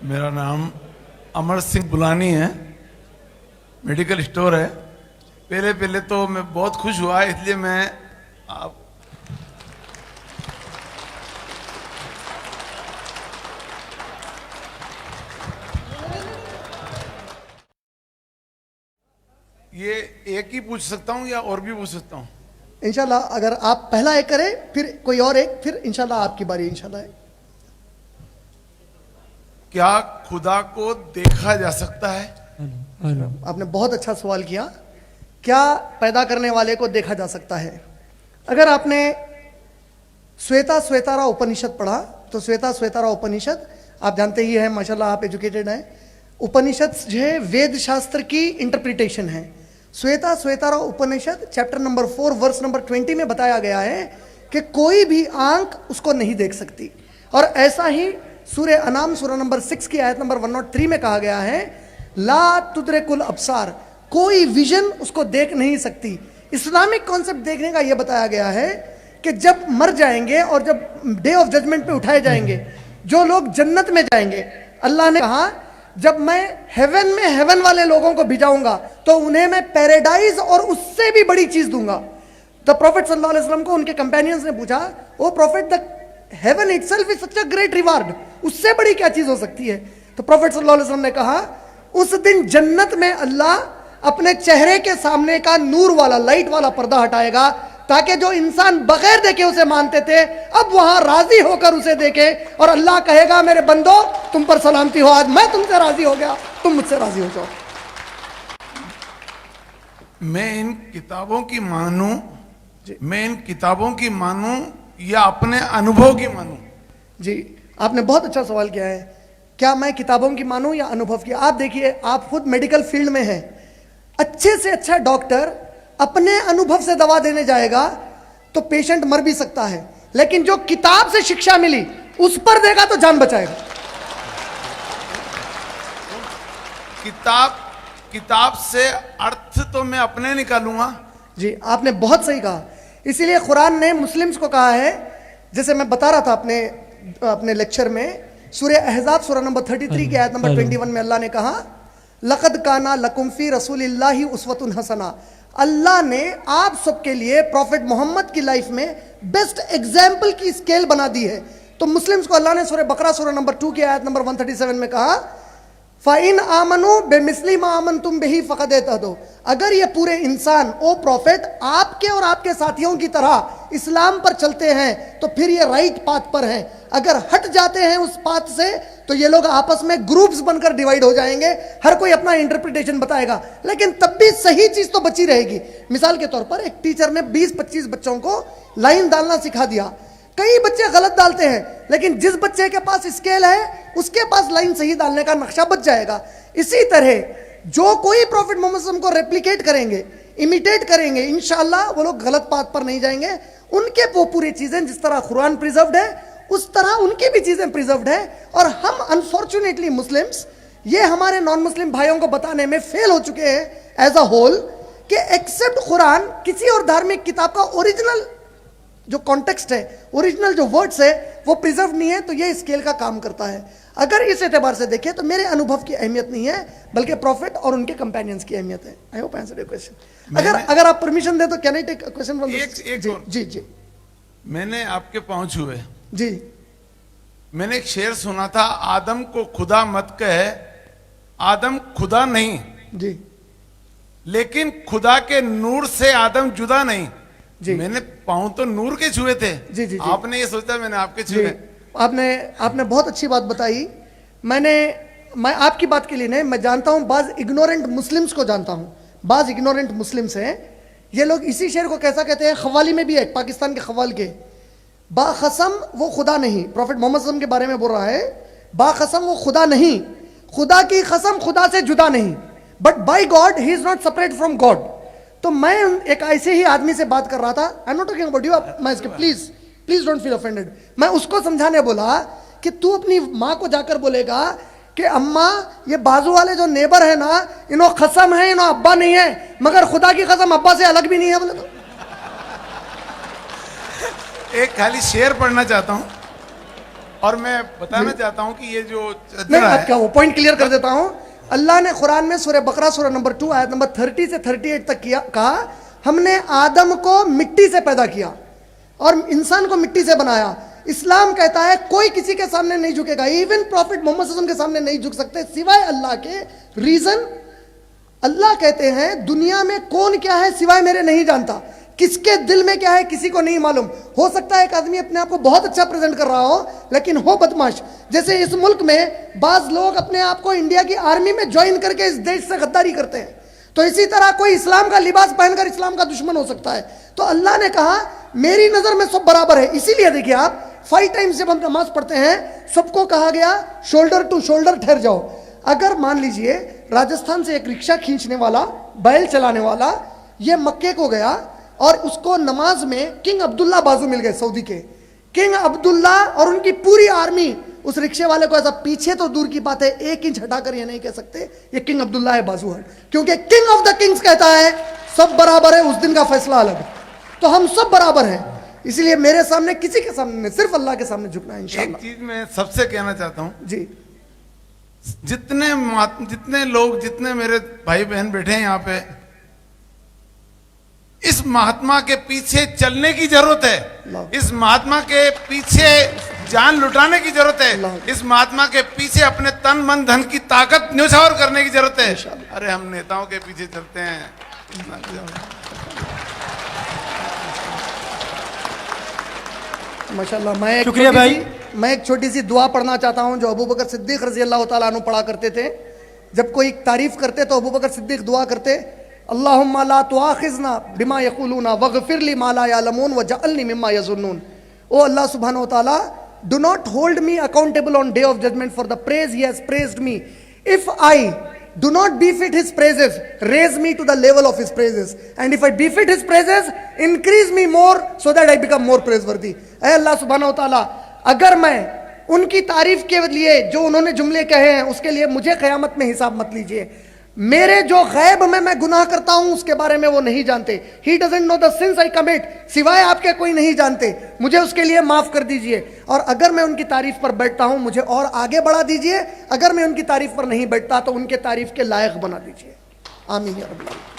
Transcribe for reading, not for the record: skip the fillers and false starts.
मेरा नाम अमर सिंह बुलानी है, मेडिकल स्टोर है। पहले पहले तो मैं बहुत खुश हुआ, इसलिए मैं आप ये एक ही पूछ सकता हूँ या और भी पूछ सकता हूँ? इंशाल्लाह अगर आप पहला एक करें, फिर कोई और एक, फिर इंशाल्लाह आपकी बारी इंशाल्लाह है। क्या खुदा को देखा जा सकता है? आपने बहुत अच्छा सवाल किया। क्या पैदा करने वाले को देखा जा सकता है? अगर आपने श्वेता श्वेतारा उपनिषद पढ़ा तो श्वेता श्वेतारा उपनिषद आप जानते ही हैं, माशाल्लाह आप एजुकेटेड हैं। उपनिषद जो है वेद शास्त्र की इंटरप्रिटेशन है। श्वेता श्वेतारा उपनिषद चैप्टर नंबर 4 वर्स नंबर 20 में बताया गया है कि कोई भी आंख उसको नहीं देख सकती। और ऐसा ही सूर्य अनाम सूरह नंबर 6 की आयत नंबर 103 में कहा गया है, ला तुद्रिकुल अब्सार, कोई विजन उसको देख नहीं सकती। इस्लामिक कॉन्सेप्ट देखने का यह बताया गया है कि जब मर जाएंगे और जब डे ऑफ जजमेंट पे उठाए जाएंगे, जो लोग जन्नत में जाएंगे, अल्लाह ने कहा जब मैं हेवन में हेवन वाले लोगों को भिजाऊंगा तो उन्हें मैं पैराडाइज और उससे भी बड़ी चीज दूंगा। द प्रॉफिट सल्लल्लाहु अलैहि वसल्लम को उनके कंपेनियंस ने पूछा, O prophet the heaven itself is such a great reward, उससे बड़ी क्या चीज हो सकती है? तो प्रॉफिट सल्लल्लाहु अलैहि वसल्लम ने कहा उस दिन जन्नत में अल्लाह अपने चेहरे के सामने का नूर वाला लाइट वाला पर्दा हटाएगा ताकि जो इंसान बगैर देखे उसे मानते थे अब वहां राजी होकर उसे देखे, और अल्लाह कहेगा मेरे बंदो तुम पर सलामती हो, आज मैं तुमसे राजी हो गया, तुम मुझसे राजी हो जाओ। मैं इन किताबों की मानूं, मैं इन किताबों की मानूं या अपने अनुभव की मानूं? जी आपने बहुत अच्छा सवाल किया है। क्या मैं किताबों की मानूं या अनुभव की? आप देखिए, आप खुद मेडिकल फील्ड में हैं। अच्छे से अच्छा डॉक्टर अपने अनुभव से दवा देने जाएगा तो पेशेंट मर भी सकता है, लेकिन जो किताब से शिक्षा मिली उस पर देगा तो जान बचाएगा। किताब से अर्थ तो मैं अपने निकालूंगा। जी आपने बहुत सही कहा। इसीलिए कुरान ने मुस्लिम्स को कहा है, जैसे मैं बता रहा था अपने लेक्चर में, सूरह अहज़ाब सूरह नंबर 33 की आयत नंबर 21 में अल्लाह ने कहा लक़द काना लकुम फी रसूलिल्लाहि उस्वतुन हसना, अल्लाह ने आप सबके लिए प्रॉफिट मोहम्मद की लाइफ में बेस्ट एग्जाम्पल की स्केल बना दी है। तो मुस्लिम्स को अल्लाह ने सूरह बकरा सूरह नंबर 2 की आयत नंबर 137 में कहा फ़ाइन आमनु बेमिस्ली मा आमनतुम बिही फ़क़द इहतदौ, अगर ये पूरे इंसान ओ प्रॉफिट आपके और आपके साथियों की तरह इस्लाम पर चलते हैं तो फिर ये राइट पाथ पर हैं। अगर हट जाते हैं उस पाथ से तो ये लोग आपस में ग्रुप्स बनकर डिवाइड हो जाएंगे, हर कोई अपना इंटरप्रिटेशन बताएगा, लेकिन तब भी सही चीज तो बची रहेगी। मिसाल के तौर पर एक टीचर ने 20-25 बच्चों को लाइन डालना सिखा दिया। कई बच्चे गलत डालते हैं, लेकिन जिस बच्चे के पास स्केल है उसके पास लाइन सही डालने का नक्शा बच जाएगा। इसी तरह जो कोई प्रॉफिट मोहम्मद सल्लल्लाहु अलैहि वसल्लम को रेप्लिकेट करेंगे, इमिटेट करेंगे, इंशाअल्लाह वो लोग गलत पाथ पर नहीं जाएंगे। उनके वो पूरी चीजें जिस तरह कुरान प्रिजर्व्ड है उस तरह उनकी भी चीजें प्रिजर्व्ड है। और हम अनफॉर्चुनेटली मुस्लिम्स ये हमारे नॉन मुस्लिम भाइयों को बताने में फेल हो चुके हैं एज अ होल कि एक्सेप्ट कुरान किसी और धार्मिक किताब का ओरिजिनल जो कॉन्टेक्स्ट है, ओरिजिनल जो वर्ड्स है वो प्रिजर्व नहीं है। तो ये स्केल का काम करता है। अगर इस एतबार से देखें तो मेरे अनुभव की अहमियत नहीं है बल्कि प्रॉफिट और उनके कंपेनियंस की अहमियत है। I hope answer your question. अगर आप परमिशन दें तो can I take a question from जी जी। मैंने आपके पांव छुए जी। मैंने एक शेर सुना था, आदम को खुदा मत कहे, आदम खुदा नहीं जी, लेकिन खुदा के नूर से आदम जुदा नहीं जी। मैंने पाँव तो नूर के छुए थे। जी जी। आपने ये सोचा मैंने आपके छुए? आपने बहुत अच्छी बात बताई। मैं आपकी बात के लिए नहीं, मैं जानता हूं बाज इग्नोरेंट मुस्लिम्स को जानता हूं, बाज इग्नोरेंट मुस्लिम्स हैं। ये लोग इसी शेर को कैसा कहते हैं, खवाली में भी है, पाकिस्तान के खवाल के, बाखसम वो खुदा नहीं, प्रॉफिट मोहम्मद सल्लल्लाहु अलैहि वसल्लम के बारे में बोल रहा है, बाखसम वो खुदा नहीं, खुदा की कसम खुदा से जुदा नहीं, but by God he is not separate from God. तो मैं एक ऐसे ही आदमी से बात कर रहा था, I am not talking about you, please don't feel offended. मैं उसको समझाने बोला कि तू अपनी माँ को जाकर बोलेगा कि अम्मा ये बाजू वाले जो नेबर है ना, इन्हों कसम है, इन्हों अब्बा नहीं है, मगर खुदा की कसम अब्बा से अलग भी नहीं है। बोले तो एक खाली शेर पढ़ना चाहता हूं। और मैं बताना चाहता हूं कि ये जो नहीं, चदरा आप है, क्या वो पॉइंट क्लियर कर देता हूं। अल्लाह ने कुरान में सूरह बकरा सूरह नंबर 2 आयत नंबर 30 से 38 तक कहा, हमने आदम को मिट्टी से पैदा किया और इंसान को मिट्टी से बनाया। इस्लाम कहता है कोई किसी के सामने नहीं झुकेगा, इवन प्रॉफिट मोहम्मद सल्लल्लाहु अलैहि वसल्लम के सामने नहीं झुक सकते सिवाय अल्लाह के। रीजन, अल्लाह कहते हैं दुनिया में कौन क्या है सिवाय मेरे नहीं जानता, किसके दिल में क्या है किसी को नहीं मालूम। हो सकता है एक आदमी अपने आप को बहुत अच्छा प्रेजेंट कर रहा हो लेकिन हो बदमाश। जैसे इस मुल्क में बाज लोग अपने आप को इंडिया की आर्मी में ज्वाइन करके इस देश से गद्दारी करते हैं, तो इसी तरह कोई इस्लाम का लिबास पहनकर इस्लाम का दुश्मन हो सकता है। तो अल्लाह ने कहा मेरी नजर में सब बराबर है। इसीलिए देखिए आप 5 टाइम्स जब हम नमाज पढ़ते हैं सबको कहा गया शोल्डर टू शोल्डर ठहर जाओ। अगर मान लीजिए राजस्थान से एक रिक्शा खींचने वाला, बैल चलाने वाला, ये मक्के को गया और उसको नमाज में किंग अब्दुल्ला बाजू मिल गए, सऊदी के किंग अब्दुल्ला और उनकी पूरी आर्मी उस रिक्शे वाले को ऐसा, पीछे तो दूर की बात है 1 इंच हटाकर ये नहीं कह सकते ये किंग अब्दुल्ला है बाजू है, क्योंकि किंग ऑफ द किंग्स कहता है सब बराबर है, उस दिन का फैसला अलग। तो हम सब बराबर हैं, इसलिए मेरे सामने किसी के सामने नहीं, सिर्फ अल्लाह के सामने झुकना है एक इंशाअल्लाह। चीज मैं सबसे कहना चाहता हूं, जी जितने लोग, जितने मेरे भाई बहन बैठे हैं यहाँ पे, इस महात्मा के पीछे चलने की जरूरत है, इस महात्मा के पीछे जान लुटाने की जरूरत है, इस महात्मा के पीछे अपने तन मन धन की ताकत न्यौछावर करने की जरूरत है। अरे हम नेताओं के पीछे चलते हैं। माशाल्लाह। मैं एक छोटी सी दुआ पढ़ना चाहता हूं जो अबू बकर सिद्दीक रजी अल्लाह तआला अन्हु पढ़ा करते थे। जब कोई तारीफ करते तो अबू बकर सिद्दीक दुआ करते, अल्लाहुम्मा ला तुआखिज़ना बिमा यक़ूलूना वग़फ़िर ली मा ला यअलमून वजअलनी मिम्मा यज़ुन्नून। ओ अल्लाह सुब्हानहू व तआला, do not hold me accountable on day of judgement for the praise he has praised me. If I do not befit his praises, raise me to the level of his praises, and if I befit his praises, increase me more so that I become more praiseworthy। ऐ अल्लाह सुब्हानहू व तआला, अगर मैं उनकी तारीफ के लिए जो उन्होंने जुमले कहे हैं उसके लिए मुझे क़यामत में हिसाब मत लीजिए। मेरे जो गैब में मैं गुनाह करता हूं उसके बारे में वो नहीं जानते। He doesn't know the since I commit, सिवाय आपके कोई नहीं जानते, मुझे उसके लिए माफ कर दीजिए। और अगर मैं उनकी तारीफ पर बैठता हूं मुझे और आगे बढ़ा दीजिए, अगर मैं उनकी तारीफ पर नहीं बैठता तो उनके तारीफ के लायक बना दीजिए। आमीन या रब्बल आलमीन।